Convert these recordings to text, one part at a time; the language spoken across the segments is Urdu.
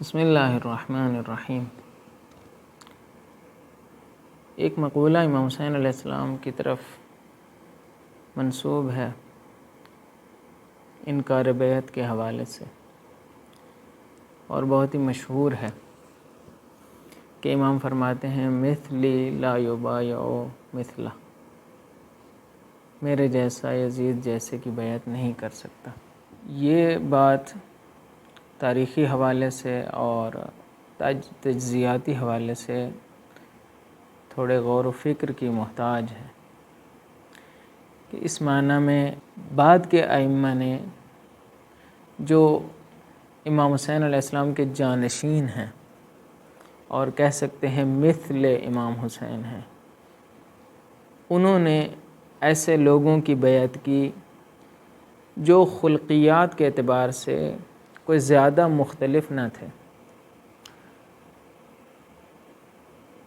بسم اللہ الرحمن الرحیم۔ ایک مقولہ امام حسین علیہ السلام کی طرف منسوب ہے انکار بیعت کے حوالے سے، اور بہت ہی مشہور ہے کہ امام فرماتے ہیں مثلی لا یبایع مثلہ، میرے جیسا یزید جیسے کی بیعت نہیں کر سکتا۔ یہ بات تاریخی حوالے سے اور تجزیاتی حوالے سے تھوڑے غور و فکر کی محتاج ہے کہ اس معنی میں بعد کے ائمہ نے جو امام حسین علیہ السلام کے جانشین ہیں اور کہہ سکتے ہیں مثل امام حسین ہیں، انہوں نے ایسے لوگوں کی بیعت کی جو خلقیات کے اعتبار سے کوئی زیادہ مختلف نہ تھے،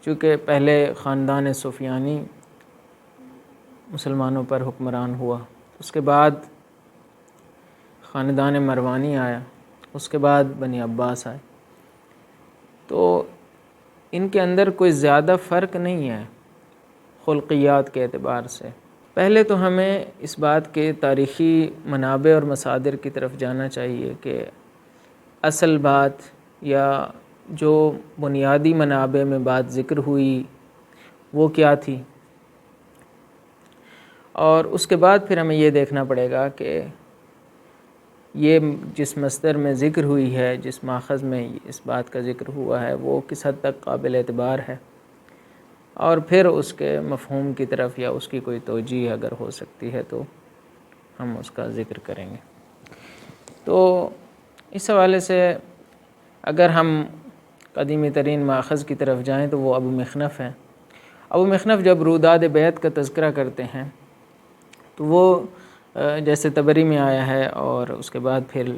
چونکہ پہلے خاندان سفیانی مسلمانوں پر حکمران ہوا، اس کے بعد خاندان مروانی آیا، اس کے بعد بنی عباس آئے، تو ان کے اندر کوئی زیادہ فرق نہیں ہے خلقیات کے اعتبار سے۔ پہلے تو ہمیں اس بات کے تاریخی منابع اور مصادر کی طرف جانا چاہیے کہ اصل بات یا جو بنیادی منابع میں بات ذکر ہوئی وہ کیا تھی، اور اس کے بعد پھر ہمیں یہ دیکھنا پڑے گا کہ یہ جس مصدر میں ذکر ہوئی ہے، جس ماخذ میں اس بات کا ذکر ہوا ہے، وہ کس حد تک قابل اعتبار ہے، اور پھر اس کے مفہوم کی طرف یا اس کی کوئی توجیہ اگر ہو سکتی ہے تو ہم اس کا ذکر کریں گے۔ تو اس حوالے سے اگر ہم قدیمی ترین ماخذ کی طرف جائیں تو وہ ابو مخنف ہیں۔ ابو مخنف جب روداد بیعت کا تذکرہ کرتے ہیں تو وہ جیسے طبری میں آیا ہے اور اس کے بعد پھر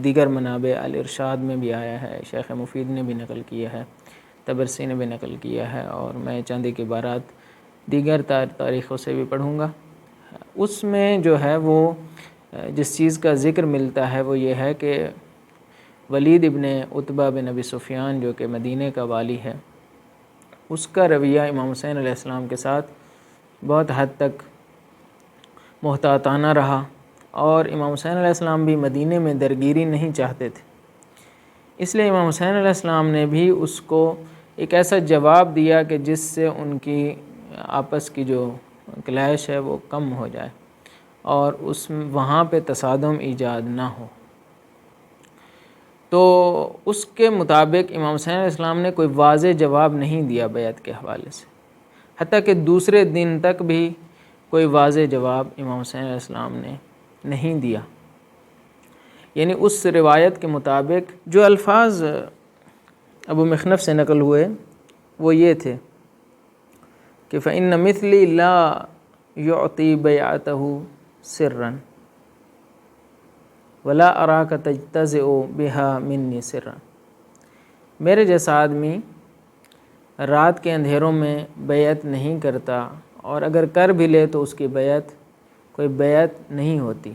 دیگر منابع الارشاد میں بھی آیا ہے، شیخ مفید نے بھی نقل کیا ہے، طبرسی نے بھی نقل کیا ہے، اور میں چند ایک عبارات دیگر تاریخوں سے بھی پڑھوں گا۔ اس میں جو ہے وہ جس چیز کا ذکر ملتا ہے وہ یہ ہے کہ ولید ابن عتبہ بن ابی سفیان جو کہ مدینہ کا والی ہے، اس کا رویہ امام حسین علیہ السلام کے ساتھ بہت حد تک محتاطانہ رہا، اور امام حسین علیہ السلام بھی مدینہ میں درگیری نہیں چاہتے تھے، اس لیے امام حسین علیہ السلام نے بھی اس کو ایک ایسا جواب دیا کہ جس سے ان کی آپس کی جو کلیش ہے وہ کم ہو جائے اور وہاں پہ تصادم ایجاد نہ ہو۔ تو اس کے مطابق امام حسین علیہ السلام نے کوئی واضح جواب نہیں دیا بیعت کے حوالے سے، حتیٰ کہ دوسرے دن تک بھی کوئی واضح جواب امام حسین علیہ السلام نے نہیں دیا۔ یعنی اس روایت کے مطابق جو الفاظ ابو مخنف سے نقل ہوئے وہ یہ تھے کہ فَإِنَّ مِثْلِي لَا يُعْطِي بَيْعَتَهُ سِرًّا وَلَا أَرَاكَ تَجْتَزِئُ بِهَا مِنِّي سِرًّا، میرے جیسا آدمی رات کے اندھیروں میں بیعت نہیں کرتا، اور اگر کر بھی لے تو اس کی بیعت کوئی بیعت نہیں ہوتی،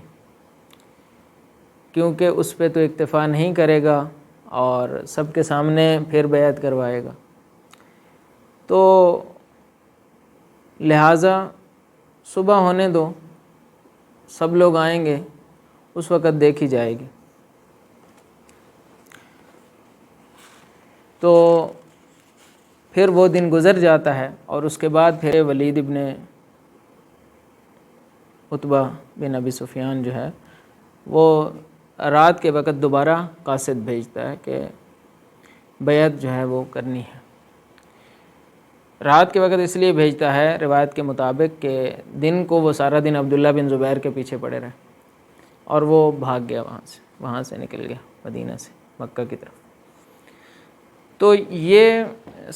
کیونکہ اس پہ تو اکتفا نہیں کرے گا اور سب کے سامنے پھر بیعت کروائے گا، تو لہٰذا صبح ہونے دو، سب لوگ آئیں گے، اس وقت دیکھی جائے گی۔ تو پھر وہ دن گزر جاتا ہے، اور اس کے بعد پھر ولید ابن عتبہ بن ابی سفیان جو ہے وہ رات کے وقت دوبارہ قاصد بھیجتا ہے کہ بیعت جو ہے وہ کرنی ہے۔ رات کے وقت اس لیے بھیجتا ہے روایت کے مطابق کہ دن کو وہ سارا دن عبداللہ بن زبیر کے پیچھے پڑے رہے، اور وہ بھاگ گیا وہاں سے نکل گیا مدینہ سے مکہ کی طرف۔ تو یہ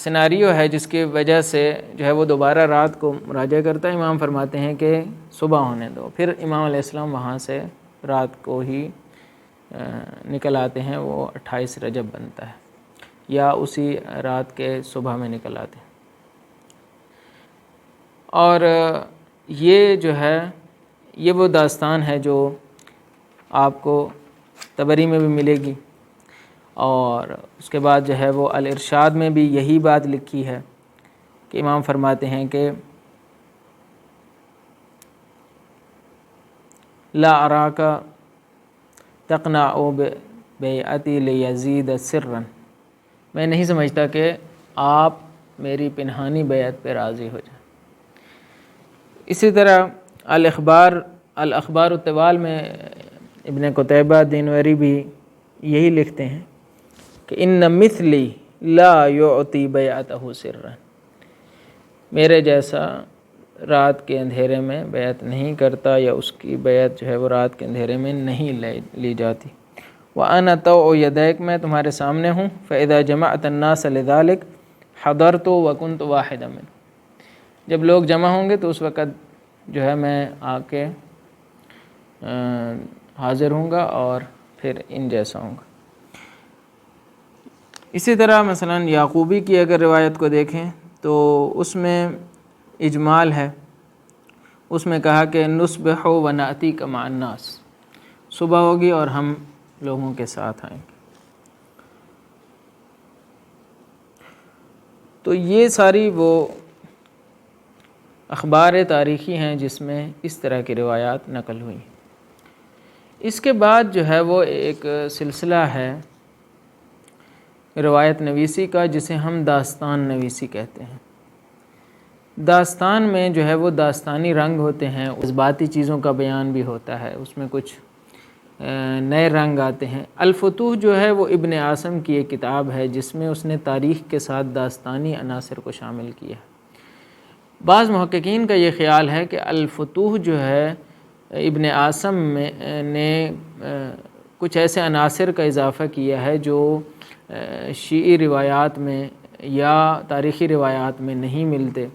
سیناریو ہے جس کی وجہ سے جو ہے وہ دوبارہ رات کو مراجعہ کرتا ہے۔ امام فرماتے ہیں کہ صبح ہونے دو، پھر امام علیہ السلام وہاں سے رات کو ہی نکل آتے ہیں، وہ 28 رجب بنتا ہے، یا اسی رات کے صبح میں نکل آتے ہیں۔ اور یہ جو ہے یہ وہ داستان ہے جو آپ کو طبری میں بھی ملے گی، اور اس کے بعد جو ہے وہ الارشاد میں بھی یہی بات لکھی ہے کہ امام فرماتے ہیں کہ لا اراک تقنع بیعتی لیزید سرا، میں نہیں سمجھتا کہ آپ میری پنہانی بیعت پہ راضی ہو جائیں۔ اسی طرح الاخبار الطوال میں ابن قتیبہ دینوری بھی یہی لکھتے ہیں کہ ان مثلی لا یعطی بیعتہ سرا، میرے جیسا رات کے اندھیرے میں بیعت نہیں کرتا، یا اس کی بیعت جو ہے وہ رات کے اندھیرے میں نہیں لی جاتی۔ وَأَنَا طَوْعُ يَدَيْكَ، میں تمہارے سامنے ہوں، فَإِذَا جَمَعْتَ النَّاسَ لِذَلِكَ حَضَرْتُ وَكُنْتُ وَاحِدًا مِّنْهُمْ، جب لوگ جمع ہوں گے تو اس وقت جو ہے میں آ کے حاضر ہوں گا اور پھر ان جیسا ہوں گا۔ اسی طرح مثلا یعقوبی کی اگر روایت کو دیکھیں تو اس میں اجمال ہے، اس میں کہا کہ نصبح ونأتیک مع الناس، صبح ہوگی اور ہم لوگوں کے ساتھ آئیں گے۔ تو یہ ساری وہ اخبار تاریخی ہیں جس میں اس طرح کی روایات نقل ہوئی ہیں۔ اس کے بعد جو ہے وہ ایک سلسلہ ہے روایت نویسی کا، جسے ہم داستان نویسی کہتے ہیں۔ داستان میں جو ہے وہ داستانی رنگ ہوتے ہیں، جذباتی چیزوں کا بیان بھی ہوتا ہے، اس میں کچھ نئے رنگ آتے ہیں۔ الفتوح جو ہے وہ ابن عاصم کی ایک کتاب ہے جس میں اس نے تاریخ کے ساتھ داستانی عناصر کو شامل کیا ہے۔ بعض محققین کا یہ خیال ہے کہ الفتوح جو ہے ابن عاصم نے کچھ ایسے عناصر کا اضافہ کیا ہے جو شیعی روایات میں یا تاریخی روایات میں نہیں ملتے۔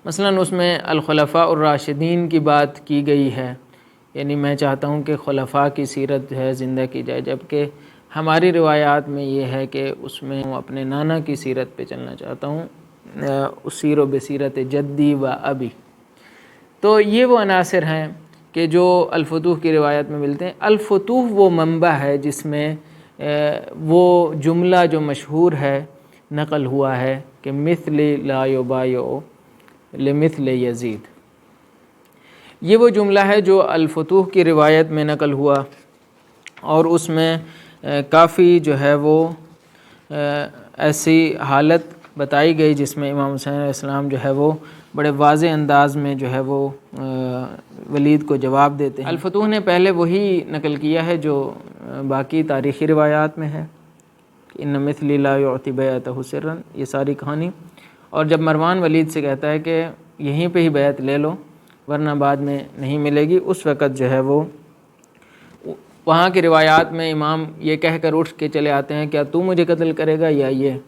مثلا اس میں الخلفاء الراشدین کی بات کی گئی ہے، یعنی میں چاہتا ہوں کہ خلفاء کی سیرت جو ہے زندہ کی جائے، جبکہ ہماری روایات میں یہ ہے کہ اس میں اپنے نانا کی سیرت پہ چلنا چاہتا ہوں، اسیر و بسیرت جدی و ابی۔ تو یہ وہ عناصر ہیں کہ جو الفتوح کی روایت میں ملتے ہیں۔ الفتوح وہ منبع ہے جس میں وہ جملہ جو مشہور ہے نقل ہوا ہے کہ مثل لا یبایع لمثل یزید، یہ وہ جملہ ہے جو الفتوح کی روایت میں نقل ہوا، اور اس میں کافی جو ہے وہ ایسی حالت بتائی گئی جس میں امام حسین علیہ السلام جو ہے وہ بڑے واضح انداز میں جو ہے وہ ولید کو جواب دیتے ہیں۔ الفتوح نے پہلے وہی نقل کیا ہے جو باقی تاریخی روایات میں ہے، ان مثلی لا یعطی بیعتہ سرا، یہ ساری کہانی۔ اور جب مروان ولید سے کہتا ہے کہ یہیں پہ ہی بیعت لے لو ورنہ بعد میں نہیں ملے گی، اس وقت جو ہے وہ وہاں کی روایات میں امام یہ کہہ کر اٹھ کے چلے آتے ہیں، کیا تو مجھے قتل کرے گا یا یہ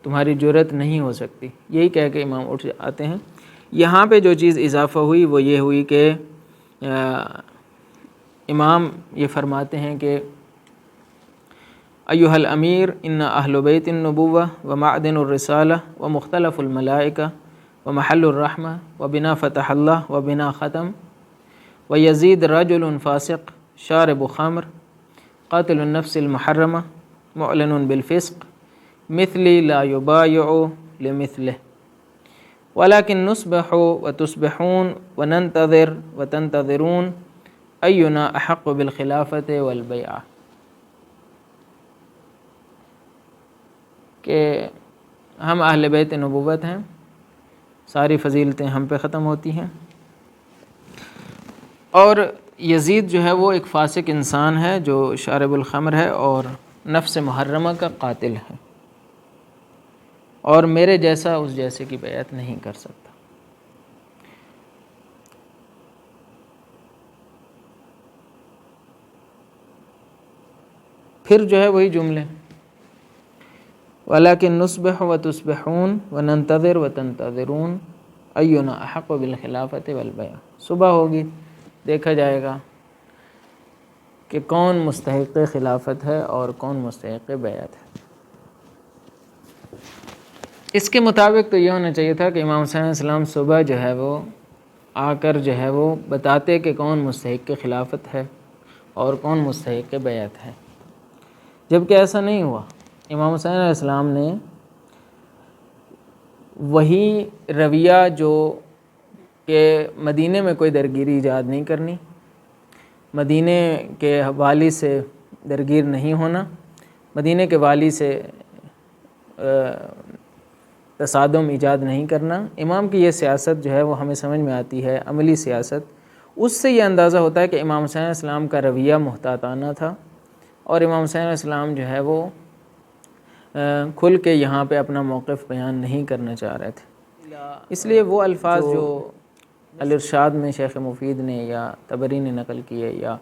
تمہاری جرت نہیں ہو سکتی، یہی کہہ کے امام اٹھ آتے ہیں۔ یہاں پہ جو چیز اضافہ ہوئی وہ یہ ہوئی کہ امام یہ فرماتے ہیں کہ ایھا الامیر ان اہل بیت النبوہ ومعدن الرسالہ ومختلف الملائکہ ومحل الرحمہ وبنا فتح اللہ وبنا ختم ویزید رجل فاسق شارب خمر قاتل النفس المحرمہ معلن بالفسق مثلی لا یبایع لمثلہ ولكن نصبح وتصبحون وننتظر وتنتظرون اینا احق بالخلافت والبیعہ، کہ ہم اہل بیت نبوت ہیں، ساری فضیلتیں ہم پہ ختم ہوتی ہیں، اور یزید جو ہے وہ ایک فاسق انسان ہے جو شارب الخمر ہے اور نفس محرمہ کا قاتل ہے، اور میرے جیسا اس جیسے کی بیعت نہیں کر سکتا۔ پھر جو ہے وہی جملے وَلَكِنْ نُصْبِحُ وَتُصْبِحُونَ وَنَنْتَظِرُ وَتَنْتَظِرُونَ أَيُّنَا أَحَقُّ بِالْخِلَافَةِ وَالْبَيْعَةِ، صبح ہوگی دیکھا جائے گا کہ کون مستحق خلافت ہے اور کون مستحق بیعت ہے۔ اس کے مطابق تو یہ ہونا چاہیے تھا کہ امام حسین علیہ السلام صبح جو ہے وہ آ کر جو ہے وہ بتاتے کہ کون مستحق خلافت ہے اور کون مستحق بیعت ہے۔ جبکہ ایسا نہیں ہوا۔ امام حسین علیہ السلام نے وہی رویہ جو کہ مدینے میں کوئی درگیری ایجاد نہیں کرنی، مدینے کے والی سے درگیر نہیں ہونا، مدینے کے والی سے تصادم ایجاد نہیں کرنا، امام کی یہ سیاست جو ہے وہ ہمیں سمجھ میں آتی ہے، عملی سیاست۔ اس سے یہ اندازہ ہوتا ہے کہ امام حسین علیہ السلام کا رویہ محتاطانہ تھا، اور امام حسین علیہ السلام جو ہے وہ کھل کے یہاں پہ اپنا موقف بیان نہیں کرنا چاہ رہے تھے۔ اس لیے وہ الفاظ جو الارشاد میں شیخ مفید نے یا طبری نے نقل کیے، یا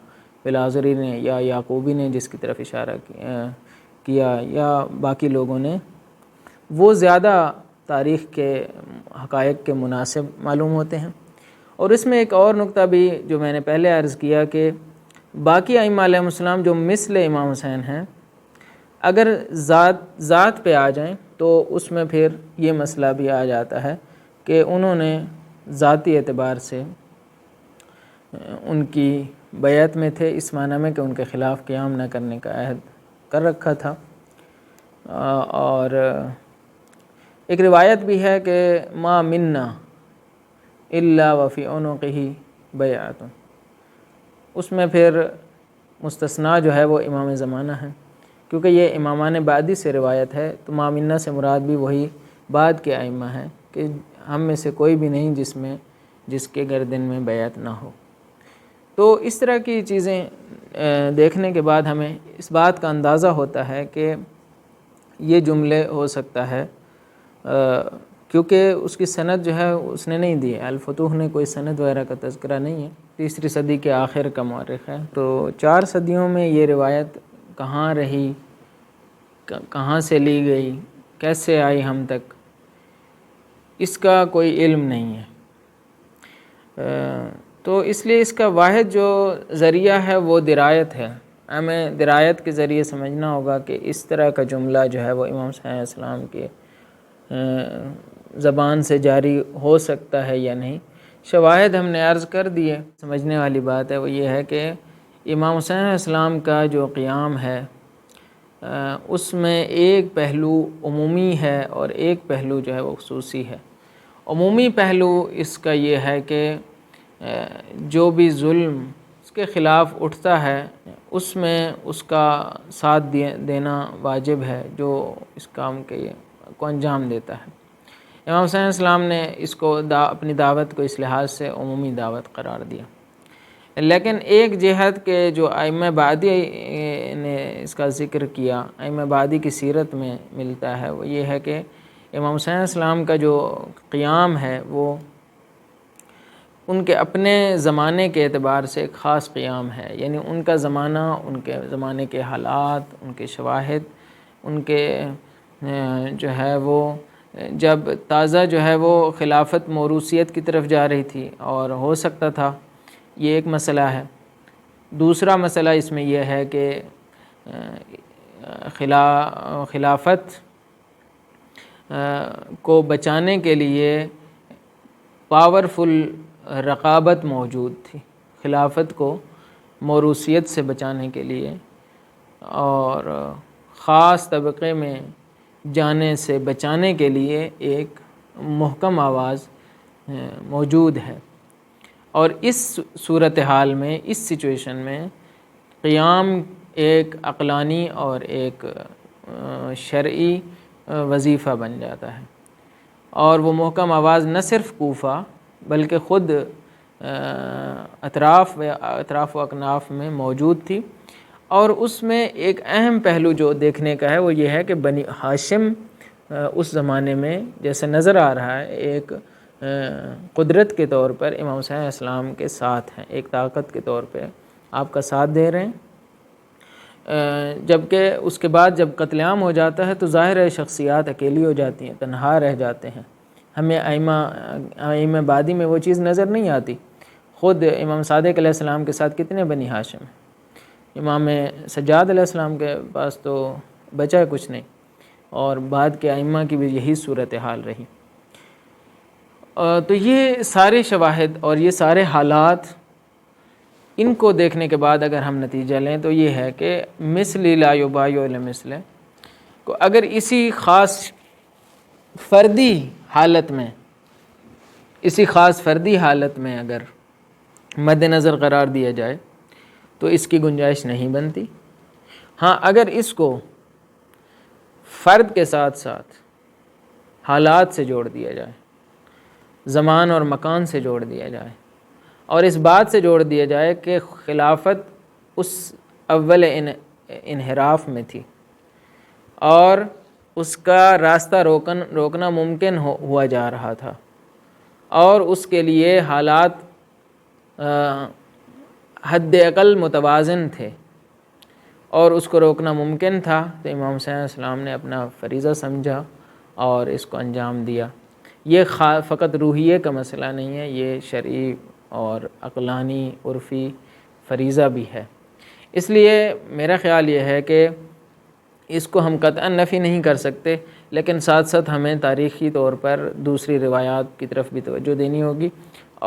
بلاذری نے یا یعقوبی نے جس کی طرف اشارہ کیا، یا باقی لوگوں نے، وہ زیادہ تاریخ کے حقائق کے مناسب معلوم ہوتے ہیں۔ اور اس میں ایک اور نقطہ بھی جو میں نے پہلے عرض کیا کہ باقی ائمہ علیہم السلام جو مثل امام حسین ہیں، اگر ذات پہ آ جائیں تو اس میں پھر یہ مسئلہ بھی آ جاتا ہے کہ انہوں نے ذاتی اعتبار سے ان کی بیعت میں تھے، اس معنی میں کہ ان کے خلاف قیام نہ کرنے کا عہد کر رکھا تھا۔ اور ایک روایت بھی ہے کہ ما منا الا وفی عنقہ بیعۃ، اس میں پھر مستثنیٰ جو ہے وہ امام زمانہ ہے، کیونکہ یہ امامان بعدی سے روایت ہے، تو ما منا سے مراد بھی وہی بعد کے ائمہ ہیں کہ ہم میں سے کوئی بھی نہیں جس کے گردن میں بیعت نہ ہو۔ تو اس طرح کی چیزیں دیکھنے کے بعد ہمیں اس بات کا اندازہ ہوتا ہے کہ یہ جملے ہو سکتا ہے، کیونکہ اس کی سند جو ہے اس نے نہیں دی ہے، الفتوح نے کوئی سند وغیرہ کا تذکرہ نہیں ہے، 3 صدی کے آخر کا مورخ ہے۔ تو 4 صدیوں میں یہ روایت کہاں رہی، کہاں سے لی گئی، کیسے آئی ہم تک، اس کا کوئی علم نہیں ہے۔ تو اس لیے اس کا واحد جو ذریعہ ہے وہ درایت ہے، ہمیں درایت کے ذریعے سمجھنا ہوگا کہ اس طرح کا جملہ جو ہے وہ امام حسین علیہ السلام کے زبان سے جاری ہو سکتا ہے یا نہیں۔ شواہد ہم نے عرض کر دیے، سمجھنے والی بات ہے وہ یہ ہے کہ امام حسین علیہ السلام کا جو قیام ہے اس میں ایک پہلو عمومی ہے اور ایک پہلو جو ہے وہ خصوصی ہے۔ عمومی پہلو اس کا یہ ہے کہ جو بھی ظلم اس کے خلاف اٹھتا ہے اس میں اس کا ساتھ دینا واجب ہے، جو اس کام کے کو انجام دیتا ہے۔ امام حسین علیہ السلام نے اس کو اپنی دعوت کو اس لحاظ سے عمومی دعوت قرار دیا، لیکن ایک جہت کے جو ائمہ بعدی نے اس کا ذکر کیا، ائمہ بعدی کی سیرت میں ملتا ہے، وہ یہ ہے کہ امام حسین علیہ السلام کا جو قیام ہے وہ ان کے اپنے زمانے کے اعتبار سے ایک خاص قیام ہے، یعنی ان کا زمانہ، ان کے زمانے کے حالات، ان کے شواہد، ان کے جو ہے وہ جب تازہ جو ہے وہ خلافت موروثیت کی طرف جا رہی تھی، اور ہو سکتا تھا، یہ ایک مسئلہ ہے۔ دوسرا مسئلہ اس میں یہ ہے کہ خلافت کو بچانے کے لیے پاورفل رقابت موجود تھی، خلافت کو موروثیت سے بچانے کے لیے اور خاص طبقے میں جانے سے بچانے کے لیے ایک محکم آواز موجود ہے، اور اس صورتحال میں، اس سچویشن میں قیام ایک عقلانی اور ایک شرعی وظیفہ بن جاتا ہے، اور وہ محکم آواز نہ صرف کوفہ بلکہ خود اطراف و اکناف میں موجود تھی۔ اور اس میں ایک اہم پہلو جو دیکھنے کا ہے وہ یہ ہے کہ بنی ہاشم اس زمانے میں جیسے نظر آ رہا ہے ایک قدرت کے طور پر امام حسین علیہ السلام کے ساتھ ہیں، ایک طاقت کے طور پہ آپ کا ساتھ دے رہے ہیں، جبکہ اس کے بعد جب قتل عام ہو جاتا ہے تو ظاہر ہے شخصیات اکیلی ہو جاتی ہیں، تنہا رہ جاتے ہیں، ہمیں ائمہ بعدی میں وہ چیز نظر نہیں آتی۔ خود امام صادق علیہ السلام کے ساتھ کتنے بنی ہاشم ہیں، امام سجاد علیہ السلام کے پاس تو بچا کچھ نہیں، اور بعد کے ائمہ کی بھی یہی صورتحال رہی۔ تو یہ سارے شواہد اور یہ سارے حالات ان کو دیکھنے کے بعد اگر ہم نتیجہ لیں تو یہ ہے کہ مثلی لا یبایع لمثلہ کو اگر اسی خاص فردی حالت میں اگر مد نظر قرار دیا جائے تو اس کی گنجائش نہیں بنتی. ہاں اگر اس کو فرد کے ساتھ ساتھ حالات سے جوڑ دیا جائے، زمان اور مکان سے جوڑ دیا جائے، اور اس بات سے جوڑ دیا جائے کہ خلافت اس اول انحراف میں تھی اور اس کا راستہ روکنا ممکن ہوا جا رہا تھا اور اس کے لیے حالات حد اقل متوازن تھے اور اس کو روکنا ممکن تھا، تو امام حسین علیہ السلام نے اپنا فریضہ سمجھا اور اس کو انجام دیا. یہ فقط روحیے کا مسئلہ نہیں ہے، یہ شرعی اور عقلانی عرفی فریضہ بھی ہے. اس لیے میرا خیال یہ ہے کہ اس کو ہم قطعا نفی نہیں کر سکتے، لیکن ساتھ ساتھ ہمیں تاریخی طور پر دوسری روایات کی طرف بھی توجہ دینی ہوگی،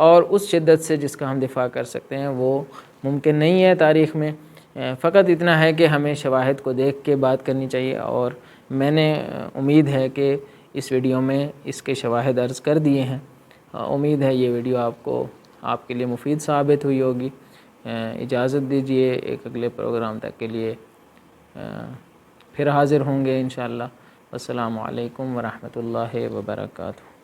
اور اس شدت سے جس کا ہم دفاع کر سکتے ہیں وہ ممکن نہیں ہے تاریخ میں. فقط اتنا ہے کہ ہمیں شواہد کو دیکھ کے بات کرنی چاہیے، اور میں نے امید ہے کہ اس ویڈیو میں اس کے شواہد عرض کر دیے ہیں. امید ہے یہ ویڈیو آپ کے لیے مفید ثابت ہوئی ہوگی. اجازت دیجیے، ایک اگلے پروگرام تک کے لیے پھر حاضر ہوں گے انشاءاللہ. السلام علیکم ورحمۃ اللہ وبرکاتہ.